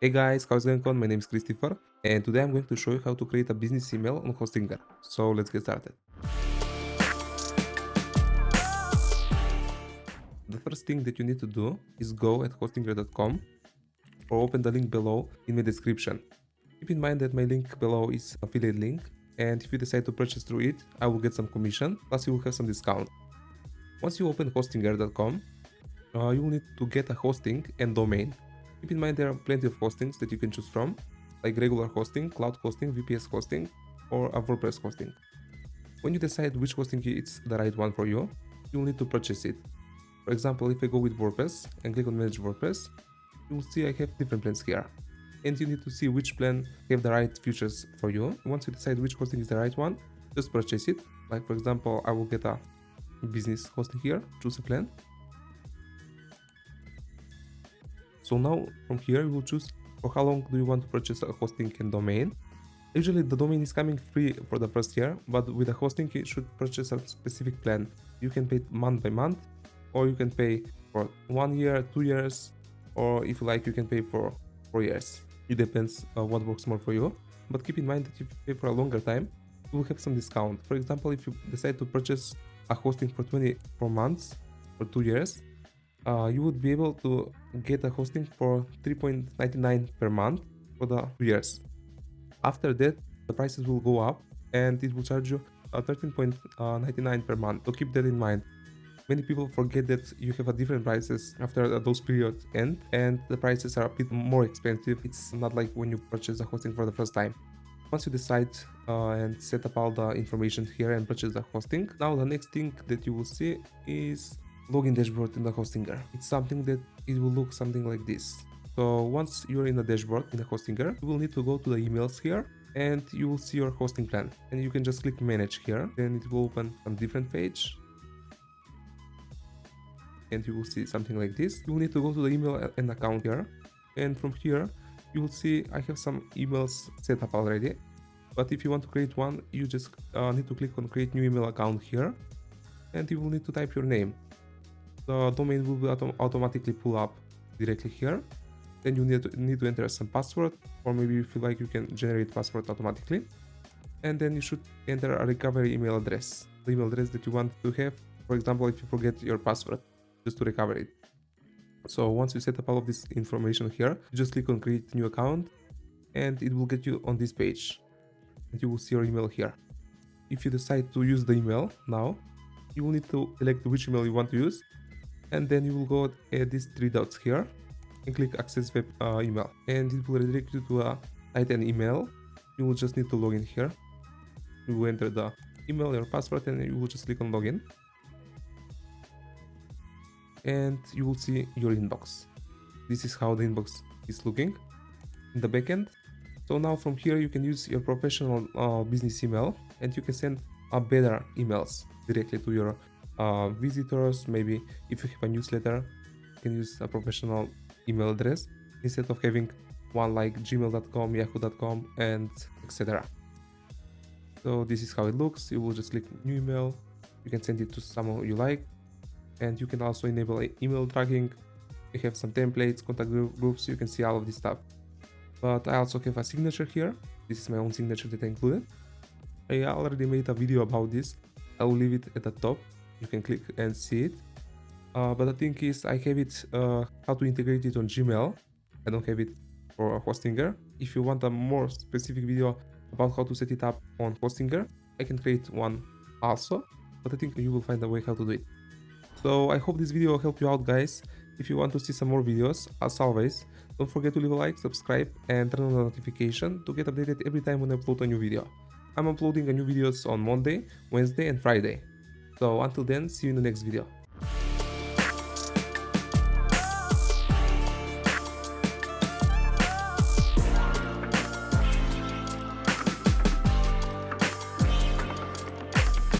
Hey guys, how's it going on? My name is Kristifor, and today I'm going to show you how to create a business email on Hostinger. So let's get started. The first thing that you need to do is go at hostinger.com or open the link below in my description. Keep in mind that my link below is affiliate link, and if you decide to purchase through it, I will get some commission, plus you will have some discount. Once you open hostinger.com, you will need to get a hosting and domain. Keep in mind there are plenty of hostings that you can choose from, like regular hosting, cloud hosting, VPS hosting, or a WordPress hosting. When you decide which hosting is the right one for you, you will need to purchase it. For example, if I go with WordPress and click on Manage WordPress, you will see I have different plans here. And you need to see which plan have the right features for you. Once you decide which hosting is the right one, just purchase it. Like for example, I will get a business hosting here, choose a plan. So now from here you will choose for how long do you want to purchase a hosting and domain. Usually the domain is coming free for the first year, but with the hosting you should purchase a specific plan. You can pay month by month, or you can pay for 1 year, 2 years, or if you like you can pay for 4 years. It depends what works more for you. But keep in mind that if you pay for a longer time, you will have some discount. For example, if you decide to purchase a hosting for 24 months or 2 years, you would be able to get a hosting for 3.99 per month for the 2 years. After that, the prices will go up and it will charge you 13.99 per month. So keep that in mind. Many people forget that you have a different prices after those periods end, and the prices are a bit more expensive. It's not like when you purchase a hosting for the first time. Once you decide and set up all the information here and purchase the hosting, now the next thing that you will see is login dashboard in the Hostinger. It's something that it will look something like this. So once you're in the dashboard in the Hostinger, you will need to go to the emails here and you will see your hosting plan. And you can just click manage here. Then it will open a different page. And you will see something like this. You will need to go to the email and account here. And from here, you will see I have some emails set up already. But if you want to create one, you just need to click on create new email account here. And you will need to type your name. The domain will be automatically pull up directly here. Then you need to enter some password, or maybe if you like you can generate password automatically. And then you should enter a recovery email address, the email address that you want to have. For example, if you forget your password, just to recover it. So once you set up all of this information here, you just click on create new account and it will get you on this page and you will see your email here. If you decide to use the email now, you will need to select which email you want to use, and then you will go at these 3 dots here and click access web email, and it will redirect you to a site and email. You will just need to log in here. You will enter the email, your password, and you will just click on login. And you will see your inbox. This is how the inbox is looking in the backend. So now from here you can use your professional business email, and you can send better emails directly to your visitors. Maybe if you have a newsletter, you can use a professional email address instead of having one like gmail.com, yahoo.com, and etc. So this is how it looks. You will just click new email. You can send it to someone you like, and you can also enable email tracking. You have some templates, contact groups. You can see all of this stuff. But I also have a signature here. This is my own signature that I included. I already made a video about this. I will leave it at the top. You can click and see it. But the thing is, I have it how to integrate it on Gmail. I don't have it for Hostinger. If you want a more specific video about how to set it up on Hostinger, I can create one also. But I think you will find a way how to do it. So I hope this video helped you out, guys. If you want to see some more videos, as always, don't forget to leave a like, subscribe, and turn on the notification to get updated every time when I upload a new video. I'm uploading a new videos on Monday, Wednesday, and Friday. So until then, see you in the next video.